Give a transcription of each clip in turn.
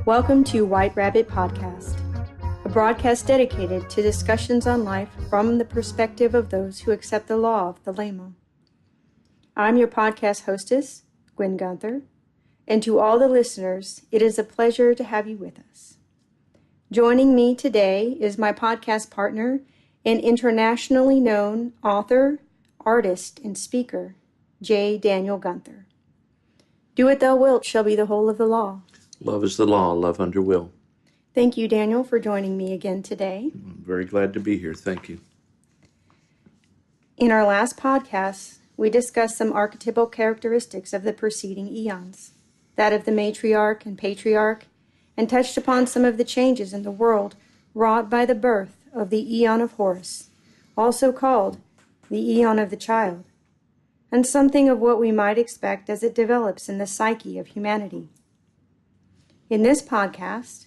Welcome to White Rabbit Podcast, a broadcast dedicated to discussions on life from the perspective of those who accept the law of Thelema. I'm your podcast hostess, Gwen Gunther, and to all the listeners, it is a pleasure to have you with us. Joining me today is my podcast partner and internationally known author, artist, and speaker, J.Daniel Gunther. Do what thou wilt shall be the whole of the law. Love is the law, love under will. Thank you, Daniel, for joining me again today. I'm very glad to be here. Thank you. In our last podcast, we discussed some archetypal characteristics of the preceding eons, that of the matriarch and patriarch, and touched upon some of the changes in the world wrought by the birth of the Aeon of Horus, also called the Aeon of the Child, and something of what we might expect as it develops in the psyche of humanity. In this podcast,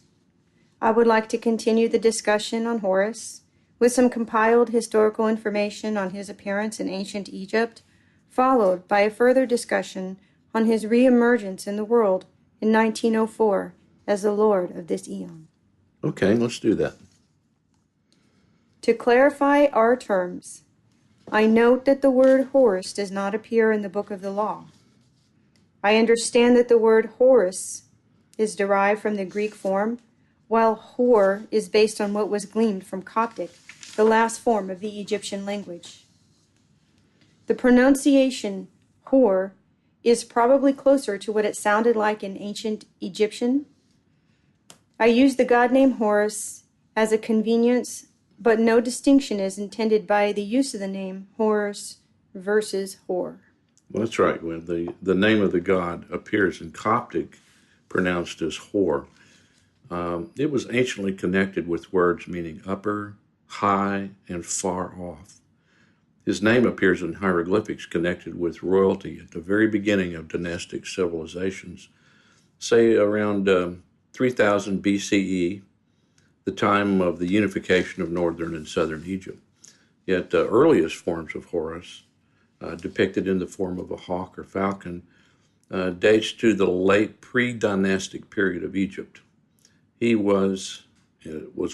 I would like to continue the discussion on Horus with some compiled historical information on his appearance in ancient Egypt, followed by a further discussion on his reemergence in the world in 1904 as the Lord of this Aeon. Okay, let's do that. To clarify our terms, I note that the word Horus does not appear in the Book of the Law. I understand that the word Horus is derived from the Greek form, while Hor is based on what was gleaned from Coptic, the last form of the Egyptian language. The pronunciation Hor is probably closer to what it sounded like in ancient Egyptian. I use the god name Horus as a convenience, but no distinction is intended by the use of the name Horus versus Hor. Well, that's right. When the name of the god appears in Coptic, pronounced as Hor, it was anciently connected with words meaning upper, high, and far off. His name appears in hieroglyphics connected with royalty at the very beginning of dynastic civilizations, say around 3000 BCE, the time of the unification of northern and southern Egypt. Yet the earliest forms of Horus, depicted in the form of a hawk or falcon, dates to the late pre-dynastic period of Egypt. He was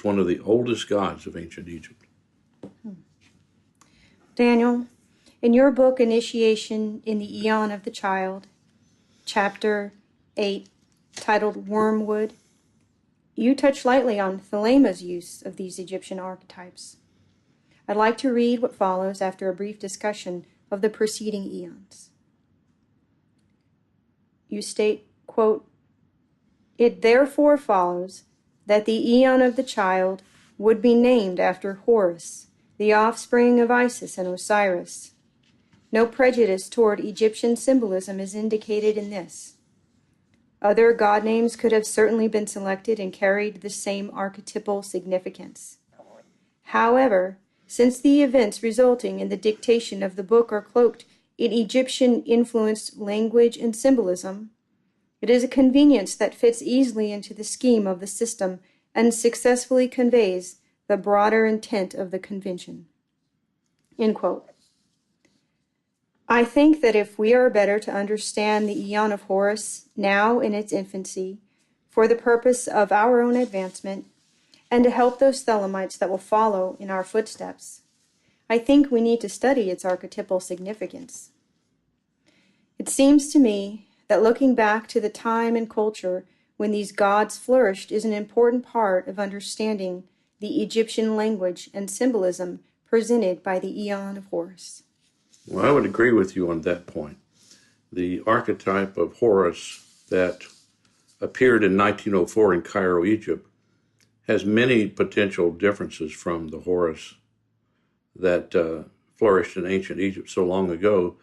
one of the oldest gods of ancient Egypt. Daniel, in your book, Initiation in the Aeon of the Child, Chapter 8, titled Wormwood, you touch lightly on Thelema's use of these Egyptian archetypes. I'd like to read what follows after a brief discussion of the preceding eons. You state, quote, "It therefore follows that the Aeon of the Child would be named after Horus, the offspring of Isis and Osiris. No prejudice toward Egyptian symbolism is indicated in this. Other god names could have certainly been selected and carried the same archetypal significance. However, since the events resulting in the dictation of the book are cloaked in Egyptian-influenced language and symbolism, it is a convenience that fits easily into the scheme of the system and successfully conveys the broader intent of the convention." End quote. I think that if we are better to understand the Aeon of Horus now in its infancy, for the purpose of our own advancement, and to help those Thelemites that will follow in our footsteps, I think we need to study its archetypal significance. It seems to me that looking back to the time and culture when these gods flourished is an important part of understanding the Egyptian language and symbolism presented by the Aeon of Horus. Well, I would agree with you on that point. The archetype of Horus that appeared in 1904 in Cairo, Egypt, has many potential differences from the Horus that flourished in ancient Egypt so long ago,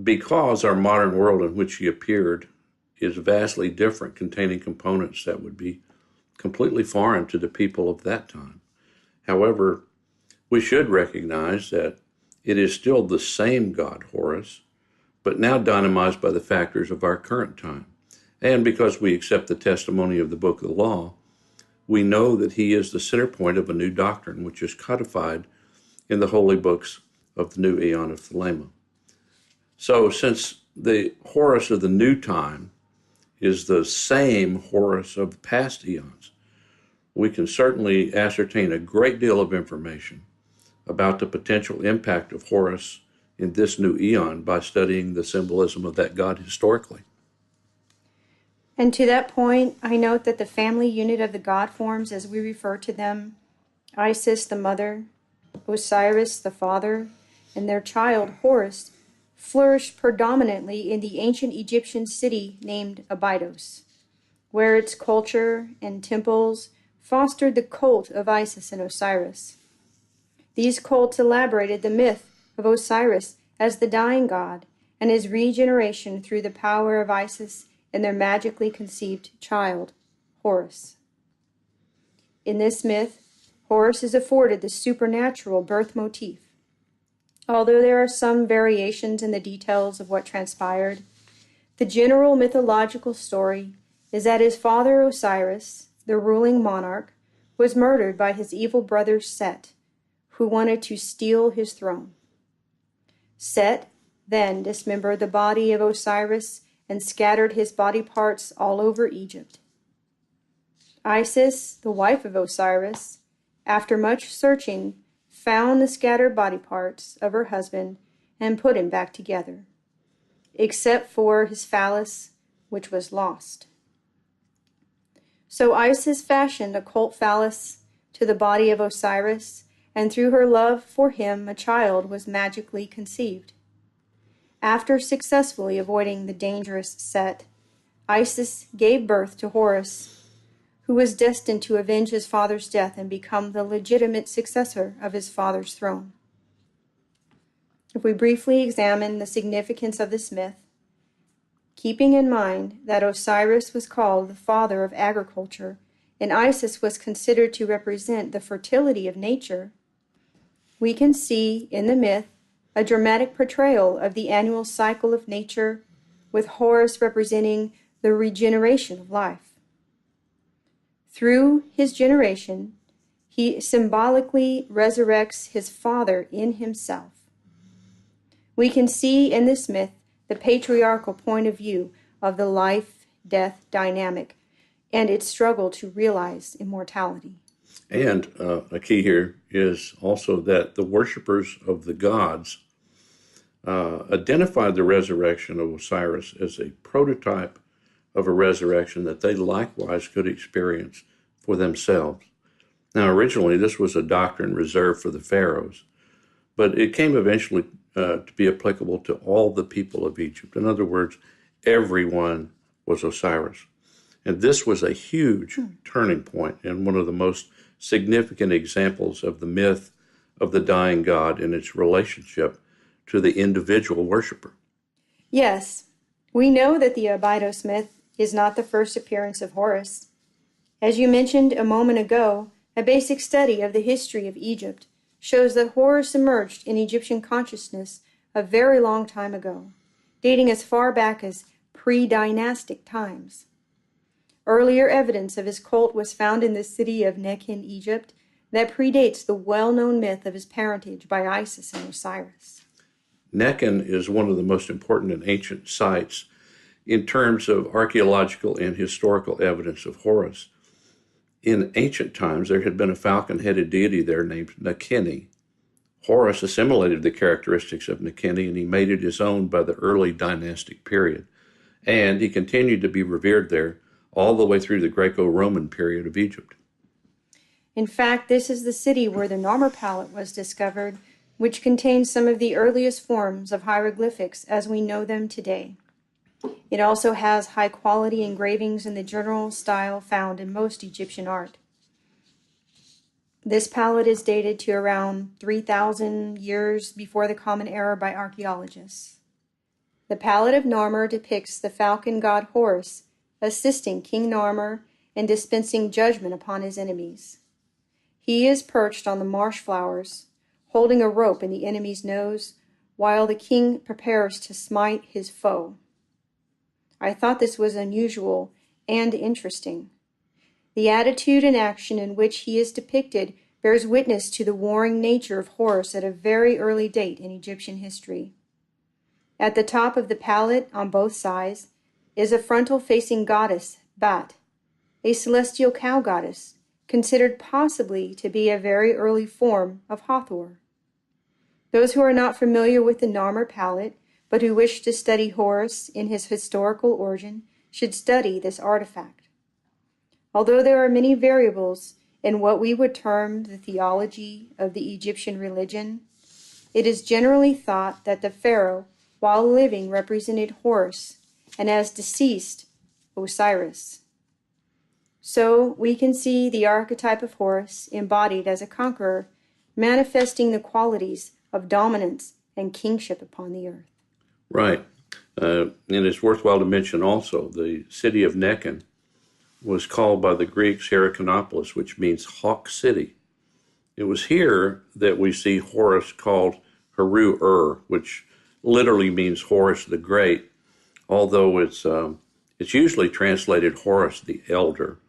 because our modern world in which he appeared is vastly different, containing components that would be completely foreign to the people of that time. However, we should recognize that it is still the same god Horus, but now dynamized by the factors of our current time. And because we accept the testimony of the Book of the Law, we know that he is the center point of a new doctrine, which is codified in the holy books of the new Aeon of Thelema. So since the Horus of the new time is the same Horus of the past eons, we can certainly ascertain a great deal of information about the potential impact of Horus in this new eon by studying the symbolism of that god historically. And to that point, I note that the family unit of the god forms, as we refer to them, Isis the mother, Osiris the father, and their child Horus, flourished predominantly in the ancient Egyptian city named Abydos, where its culture and temples fostered the cult of Isis and Osiris. These cults elaborated the myth of Osiris as the dying god and his regeneration through the power of Isis and their magically conceived child, Horus. In this myth, Horus is afforded the supernatural birth motif. Although there are some variations in the details of what transpired, the general mythological story is that his father Osiris, the ruling monarch, was murdered by his evil brother Set, who wanted to steal his throne. Set then dismembered the body of Osiris and scattered his body parts all over Egypt. Isis, the wife of Osiris, after much searching, found the scattered body parts of her husband and put him back together, except for his phallus, which was lost. So Isis fashioned a cult phallus to the body of Osiris, and through her love for him, a child was magically conceived. After successfully avoiding the dangerous Set, Isis gave birth to Horus, who was destined to avenge his father's death and become the legitimate successor of his father's throne. If we briefly examine the significance of this myth, keeping in mind that Osiris was called the father of agriculture and Isis was considered to represent the fertility of nature, we can see in the myth a dramatic portrayal of the annual cycle of nature, with Horus representing the regeneration of life. Through his generation, he symbolically resurrects his father in himself. We can see in this myth the patriarchal point of view of the life-death dynamic and its struggle to realize immortality. And a key here is also that the worshippers of the gods identified the resurrection of Osiris as a prototype of a resurrection that they likewise could experience for themselves. Now, originally, this was a doctrine reserved for the pharaohs, but it came eventually to be applicable to all the people of Egypt. In other words, everyone was Osiris. And this was a huge turning point and one of the most significant examples of the myth of the dying god and its relationship to the individual worshiper. Yes, we know that the Abydos myth is not the first appearance of Horus. As you mentioned a moment ago, a basic study of the history of Egypt shows that Horus emerged in Egyptian consciousness a very long time ago, dating as far back as pre-dynastic times. Earlier evidence of his cult was found in the city of Nekhen, Egypt, that predates the well-known myth of his parentage by Isis and Osiris. Nekhen is one of the most important and ancient sites in terms of archaeological and historical evidence of Horus. In ancient times, there had been a falcon-headed deity there named Nekene. Horus assimilated the characteristics of Nekene, and he made it his own by the early dynastic period. And he continued to be revered there all the way through the Greco-Roman period of Egypt. In fact, this is the city where the Narmer Palette was discovered, which contains some of the earliest forms of hieroglyphics as we know them today. It also has high-quality engravings in the general style found in most Egyptian art. This palette is dated to around 3,000 years before the Common Era by archaeologists. The palette of Narmer depicts the falcon god Horus assisting King Narmer in dispensing judgment upon his enemies. He is perched on the marsh flowers, holding a rope in the enemy's nose, while the king prepares to smite his foe. I thought this was unusual and interesting. The attitude and action in which he is depicted bears witness to the warring nature of Horus at a very early date in Egyptian history. At the top of the palette, on both sides, is a frontal-facing goddess, Bat, a celestial cow goddess, considered possibly to be a very early form of Hathor. Those who are not familiar with the Narmer Palette, but who wish to study Horus in his historical origin, should study this artifact. Although there are many variables in what we would term the theology of the Egyptian religion, it is generally thought that the pharaoh, while living, represented Horus, and as deceased, Osiris. So we can see the archetype of Horus embodied as a conqueror, manifesting the qualities of dominance and kingship upon the earth. Right. And it's worthwhile to mention also the city of Nekhen was called by the Greeks Heracleopolis, which means Hawk City. It was here that we see Horus called Heru-Ur, which literally means Horus the Great, although it's usually translated Horus the Elder.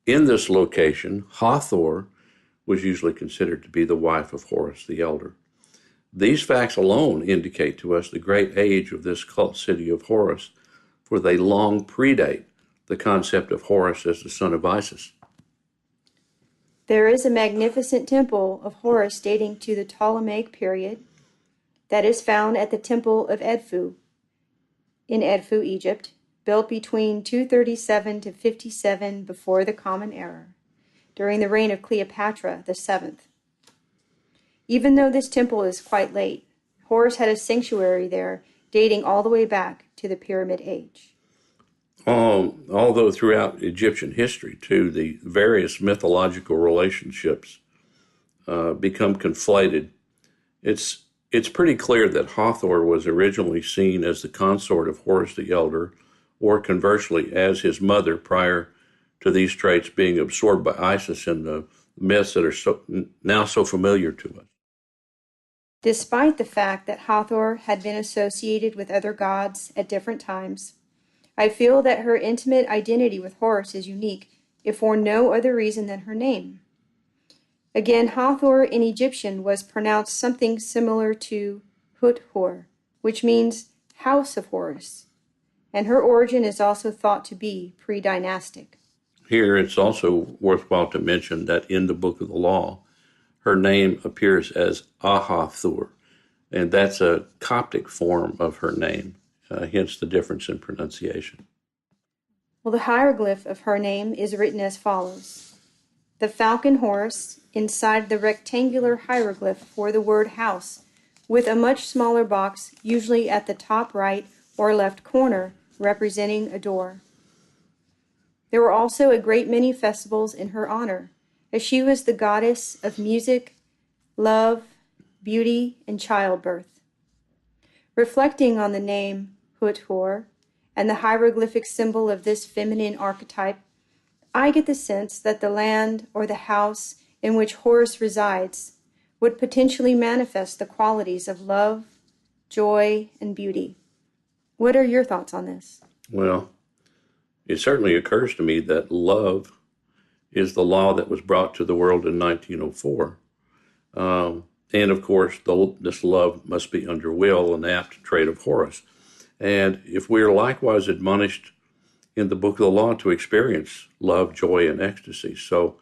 In this location, Hathor was usually considered to be the wife of Horus the Elder. These facts alone indicate to us the great age of this cult city of Horus, for they long predate the concept of Horus as the son of Isis. There is a magnificent temple of Horus dating to the Ptolemaic period that is found at the Temple of Edfu in Edfu, Egypt, built between 237 to 57 before the Common Era, during the reign of Cleopatra the Seventh. Even though this temple is quite late, Horus had a sanctuary there dating all the way back to the Pyramid Age. Although throughout Egyptian history, too, the various mythological relationships become conflated. It's pretty clear that Hathor was originally seen as the consort of Horus the Elder, or conversely, as his mother, prior to these traits being absorbed by Isis in the myths that are now so familiar to us. Despite the fact that Hathor had been associated with other gods at different times, I feel that her intimate identity with Horus is unique, if for no other reason than her name. Again, Hathor in Egyptian was pronounced something similar to Hut-Hor, which means house of Horus, and her origin is also thought to be pre-dynastic. Here, it's also worthwhile to mention that in the Book of the Law, her name appears as Ahathor, and that's a Coptic form of her name, hence the difference in pronunciation. Well, the hieroglyph of her name is written as follows. The falcon Horus inside the rectangular hieroglyph for the word house, with a much smaller box, usually at the top right or left corner, representing a door. There were also a great many festivals in her honor, as she was the goddess of music, love, beauty, and childbirth. Reflecting on the name Hut-Hor and the hieroglyphic symbol of this feminine archetype, I get the sense that the land or the house in which Horus resides would potentially manifest the qualities of love, joy, and beauty. What are your thoughts on this? Well, it certainly occurs to me that love is the law that was brought to the world in 1904. And of course, this love must be under will, an apt trait of Horus. And if we are likewise admonished in the Book of the Law to experience love, joy, and ecstasy. So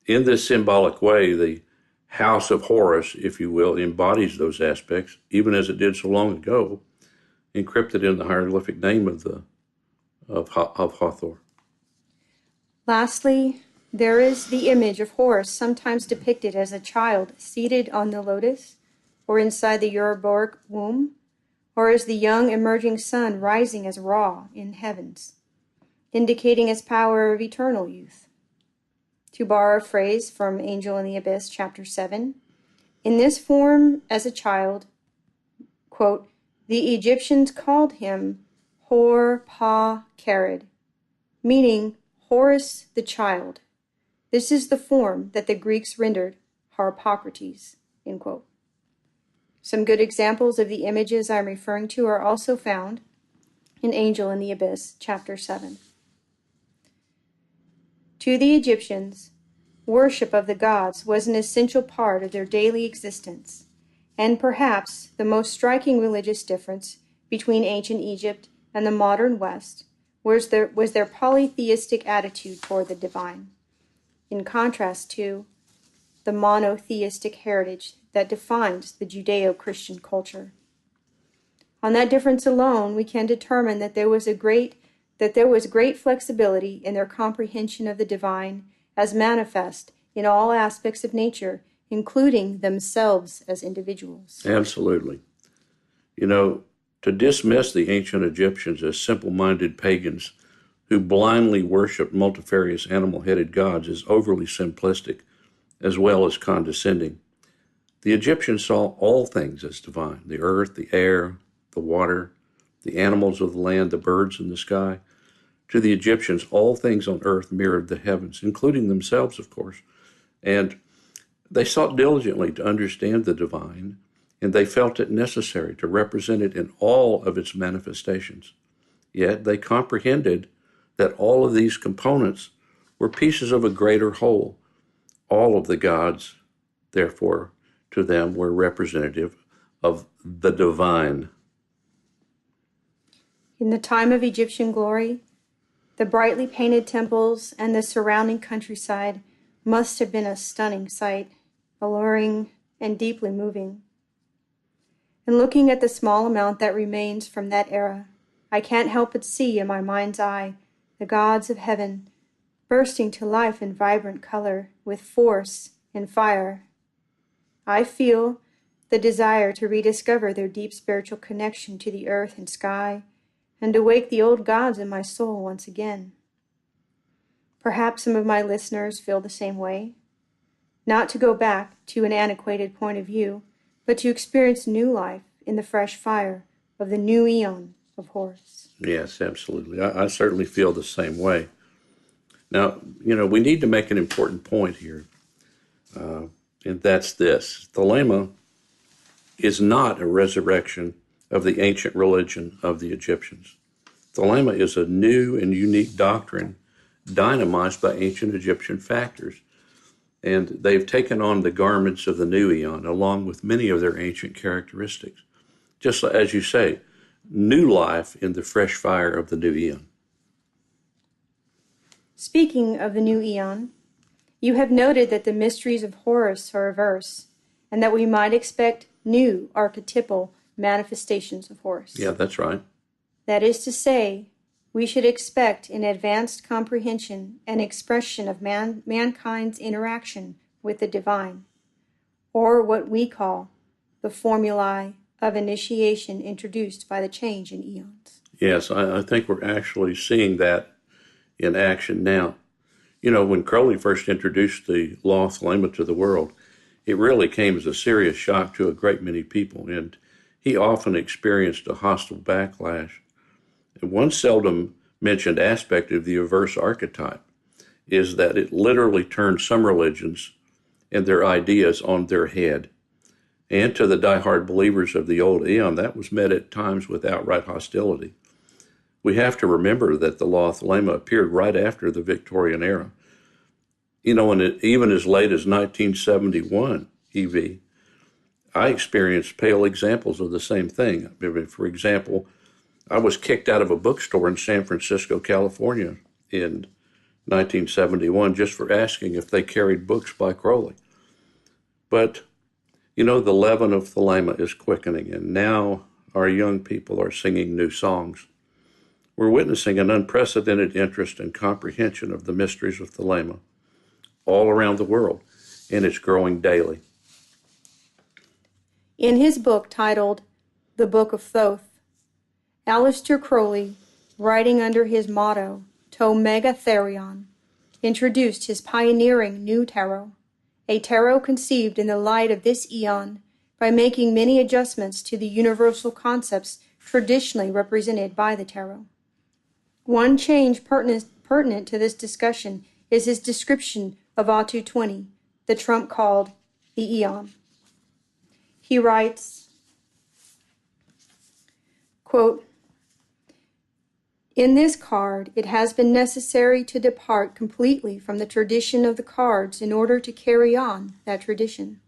in this symbolic way, the house of Horus, if you will, embodies those aspects, even as it did so long ago, encrypted in the hieroglyphic name of Hathor. Lastly, there is the image of Horus, sometimes depicted as a child seated on the lotus or inside the Urborg womb, or as the young emerging sun rising as Ra in heavens, indicating his power of eternal youth. To borrow a phrase from Angel in the Abyss, chapter 7, in this form as a child, quote, the Egyptians called him Hor-Pa-Kered, meaning Horus the Child. This is the form that the Greeks rendered Harpocrates, end quote. Some good examples of the images I'm referring to are also found in Angel in the Abyss, chapter 7. To the Egyptians, worship of the gods was an essential part of their daily existence, and perhaps the most striking religious difference between ancient Egypt and the modern West was their polytheistic attitude toward the divine, in contrast to the monotheistic heritage that defines the Judeo-Christian culture. On that difference alone, we can determine that there was great flexibility in their comprehension of the divine as manifest in all aspects of nature, including themselves as individuals. Absolutely. You know, to dismiss the ancient Egyptians as simple-minded pagans who blindly worshiped multifarious animal-headed gods is overly simplistic as well as condescending. The Egyptians saw all things as divine: the earth, the air, the water, the animals of the land, the birds in the sky. To the Egyptians, all things on earth mirrored the heavens, including themselves, of course. And they sought diligently to understand the divine, and they felt it necessary to represent it in all of its manifestations. Yet they comprehended that all of these components were pieces of a greater whole. All of the gods, therefore, to them were representative of the divine. In the time of Egyptian glory, the brightly painted temples and the surrounding countryside must have been a stunning sight, alluring and deeply moving. And looking at the small amount that remains from that era, I can't help but see in my mind's eye the gods of heaven bursting to life in vibrant color with force and fire. I feel the desire to rediscover their deep spiritual connection to the earth and sky, and to wake the old gods in my soul once again. Perhaps some of my listeners feel the same way. Not to go back to an antiquated point of view, but to experience new life in the fresh fire of the new Aeon of Horus. Yes, absolutely. I certainly feel the same way. Now, we need to make an important point here, and that's this. Thelema is not a resurrection of the ancient religion of the Egyptians. Thelema is a new and unique doctrine dynamized by ancient Egyptian factors, and they've taken on the garments of the new Aeon along with many of their ancient characteristics. Just as you say, new life in the fresh fire of the new Aeon. Speaking of the new Aeon, you have noted that the mysteries of Horus are averse, and that we might expect new archetypal manifestations of Horus. Yeah, that's right. That is to say, we should expect an advanced comprehension and expression of mankind's interaction with the divine, or what we call the formulae of initiation introduced by the change in eons. Yes, I think we're actually seeing that in action now. When Crowley first introduced the law of Thelema to the world, it really came as a serious shock to a great many people, and he often experienced a hostile backlash. And one seldom mentioned aspect of the averse archetype is that it literally turned some religions and their ideas on their head. And to the diehard believers of the old Aeon, that was met at times with outright hostility. We have to remember that the law of Thelema appeared right after the Victorian era. And even as late as 1971 EV, I experienced pale examples of the same thing. For example, I was kicked out of a bookstore in San Francisco, California in 1971 just for asking if they carried books by Crowley. But, the leaven of Thelema is quickening, and now our young people are singing new songs. We're witnessing an unprecedented interest and comprehension of the mysteries of Thelema all around the world, and it's growing daily. In his book titled The Book of Thoth, Aleister Crowley, writing under his motto, To Mega Therion, introduced his pioneering new tarot, a tarot conceived in the light of this eon by making many adjustments to the universal concepts traditionally represented by the tarot. One change pertinent to this discussion is his description of Atu 20, the trump called the Aeon. He writes, quote, "In this card, it has been necessary to depart completely from the tradition of the cards in order to carry on that tradition.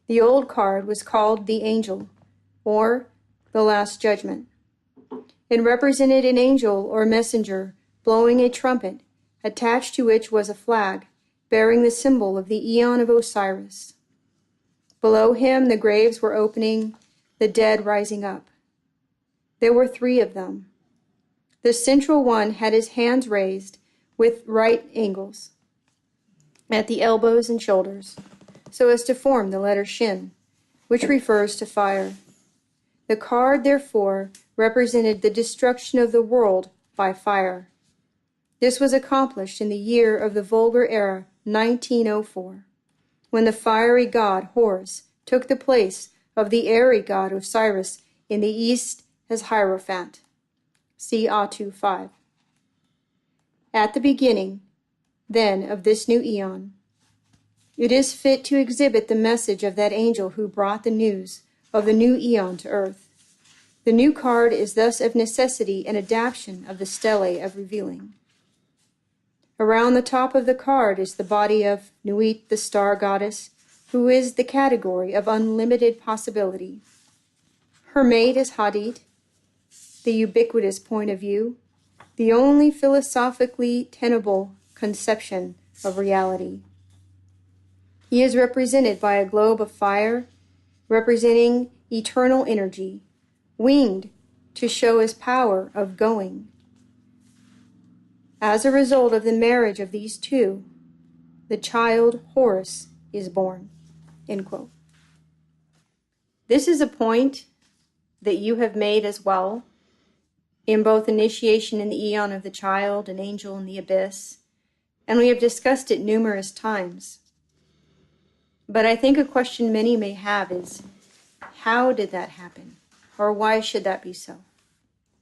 The old card was called the Angel, or the Last Judgment. and represented an angel or messenger blowing a trumpet, attached to which was a flag bearing the symbol of the Aeon of Osiris. Below him the graves were opening, the dead rising up. There were 3 of them. The central one had his hands raised with right angles at the elbows and shoulders, so as to form the letter Shin, which refers to fire. The card, therefore, represented the destruction of the world by fire. This was accomplished in the year of the vulgar era, 1904, when the fiery god Horus took the place of the airy god Osiris in the east as Hierophant. See Atu 5. At the beginning, then, of this new Aeon, it is fit to exhibit the message of that angel who brought the news of the new Aeon to earth. The new card is thus of necessity an adaptation of the stele of revealing. Around the top of the card is the body of Nuit, the star goddess, who is the category of unlimited possibility. Her mate is Hadit, the ubiquitous point of view, the only philosophically tenable conception of reality. He is represented by a globe of fire, representing eternal energy, winged to show his power of going. As a result of the marriage of these 2, the child Horus is born. End quote. This is a point that you have made as well in both initiation in the Aeon of the Child and Angel in the Abyss, and we have discussed it numerous times. But I think a question many may have is, how did that happen? Or why should that be so?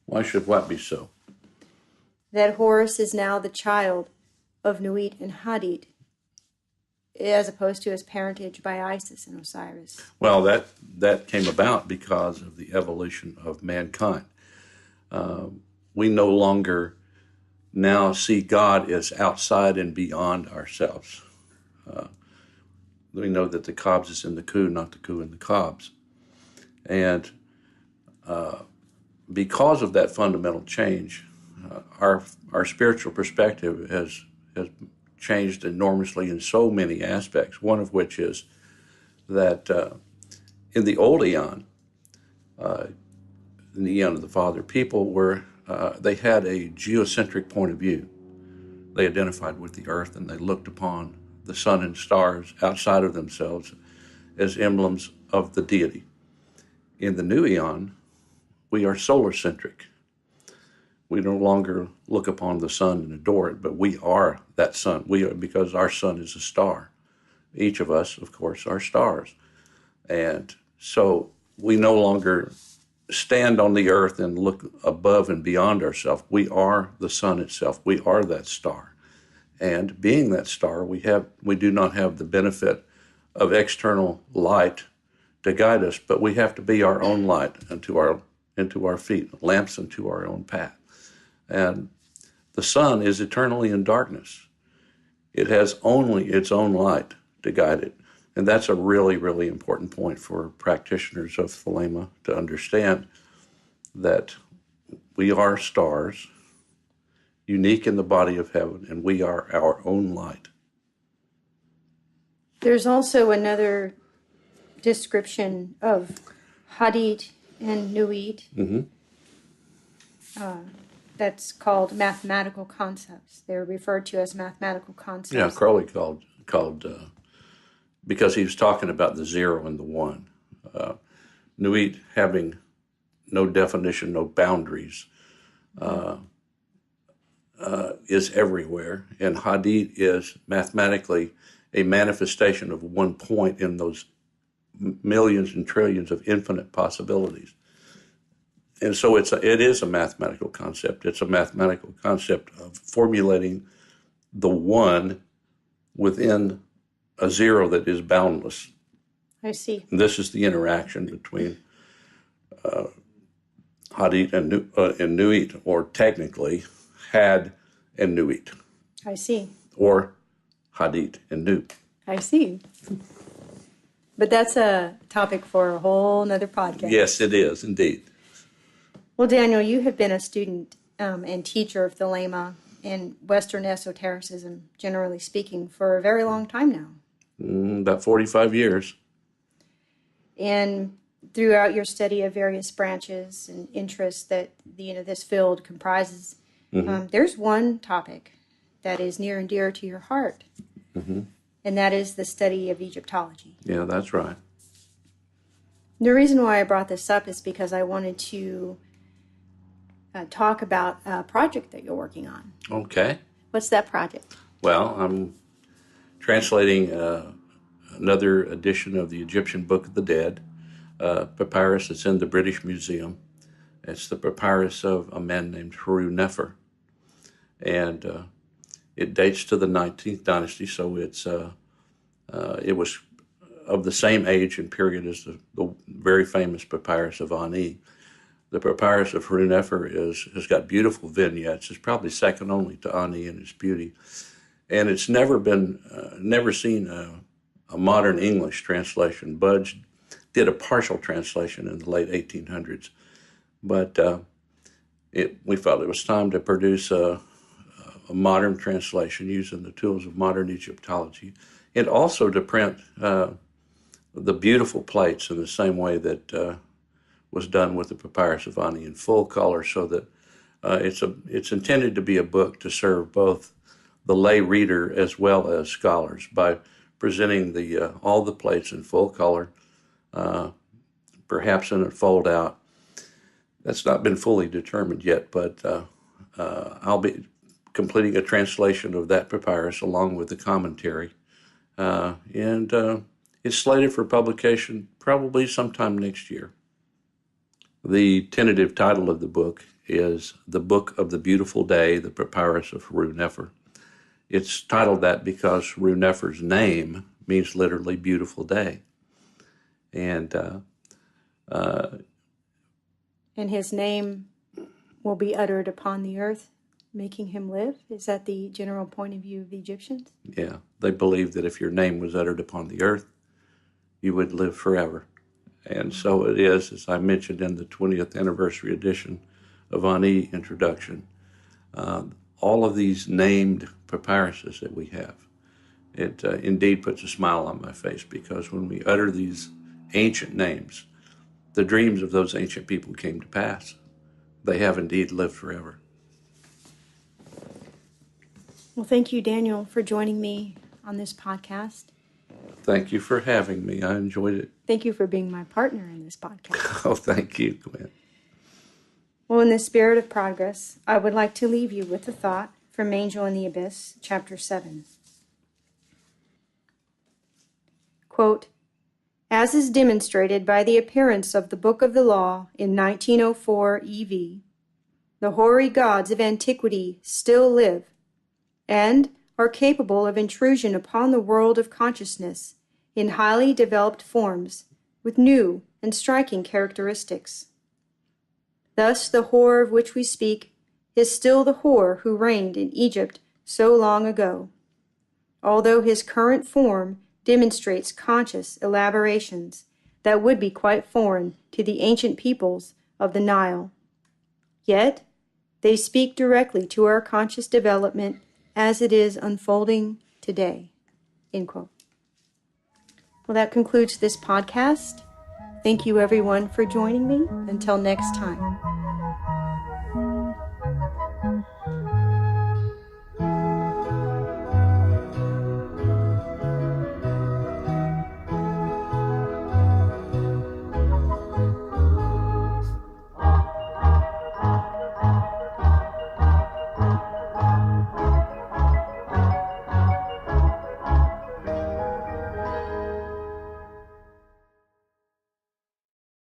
Why should what be so? That Horus is now the child of Nuit and Hadit, as opposed to his parentage by Isis and Osiris. Well, that came about because of the evolution of mankind. We no longer now see God as outside and beyond ourselves. We know that the Cobs is in the Ku, not the Ku in the Cobs. And because of that fundamental change, our spiritual perspective has changed enormously in so many aspects, one of which is that in the old Aeon, in the Aeon of the Father, people were, they had a geocentric point of view. They identified with the earth and they looked upon the sun and stars outside of themselves as emblems of the deity. In the new Aeon, we are solar-centric. We no longer look upon the sun and adore it, but we are that sun. We are, because our sun is a star. Each of us, of course, are stars. And so we no longer stand on the earth and look above and beyond ourselves. We are the sun itself. We are that star. And being that star, we do not have the benefit of external light to guide us, but we have to be our own light into our feet, lamps unto our own path. And the sun is eternally in darkness. It has only its own light to guide it. And that's a really, really important point for practitioners of Thelema to understand, that we are stars, unique in the body of heaven, and we are our own light. There's also another description of Hadit and Nuit. That's called mathematical concepts. They're referred to as mathematical concepts. Yeah, Crowley called because he was talking about the 0 and the 1. Nuit having no definition, no boundaries, is everywhere. And Hadit is mathematically a manifestation of one point in those millions and trillions of infinite possibilities. And so it is a mathematical concept. It's a mathematical concept of formulating the one within a 0 that is boundless. I see. And this is the interaction between Hadit and Nuit, or technically Had and Nuit. I see. Or Hadit and Nut. I see. But that's a topic for a whole nother podcast. Yes, it is, indeed. Well, Daniel, you have been a student and teacher of Thelema and Western esotericism, generally speaking, for a very long time now. About 45 years. And throughout your study of various branches and interests that this field comprises, there's one topic that is near and dear to your heart, and that is the study of Egyptology. Yeah, that's right. The reason why I brought this up is because I wanted to talk about a project that you're working on. Okay. What's that project? Well, I'm translating another edition of the Egyptian Book of the Dead, papyrus that's in the British Museum. It's the papyrus of a man named Horus Nefer. And it dates to the 19th dynasty, so it was of the same age and period as the very famous papyrus of Ani. The papyrus of Horus Nefer has got beautiful vignettes. It's probably second only to Ani in its beauty. And it's never seen a modern English translation. Budge did a partial translation in the late 1800s. But we felt it was time to produce a modern translation using the tools of modern Egyptology, and also to print the beautiful plates in the same way that was done with the papyrus of Ani in full color, so that it's intended to be a book to serve both the lay reader as well as scholars by presenting all the plates in full color, perhaps in a fold out. That's not been fully determined yet, but I'll be completing a translation of that papyrus along with the commentary, and it's slated for publication probably sometime next year. The tentative title of the book is The Book of the Beautiful Day, the Papyrus of Horus Nefer. It's titled that because Horus Nefer's name means literally beautiful day. And his name will be uttered upon the earth, making him live? Is that the general point of view of the Egyptians? Yeah, they believed that if your name was uttered upon the earth, you would live forever. And so it is, as I mentioned in the 20th anniversary edition of Ani introduction, all of these named papyruses that we have, it indeed puts a smile on my face, because when we utter these ancient names, the dreams of those ancient people came to pass. They have indeed lived forever. Well, thank you, Daniel, for joining me on this podcast. Thank you for having me. I enjoyed it. Thank you for being my partner in this podcast. Oh, thank you, Gwen. Well, in the spirit of progress, I would like to leave you with a thought from Angel in the Abyss, chapter 7. Quote, as is demonstrated by the appearance of the Book of the Law in 1904 EV, the hoary gods of antiquity still live and are capable of intrusion upon the world of consciousness in highly developed forms with new and striking characteristics. Thus, the Hor of which we speak is still the Hor who reigned in Egypt so long ago, although his current form demonstrates conscious elaborations that would be quite foreign to the ancient peoples of the Nile. Yet, they speak directly to our conscious development as it is unfolding today. End quote. Well, that concludes this podcast. Thank you, everyone, for joining me. Until next time.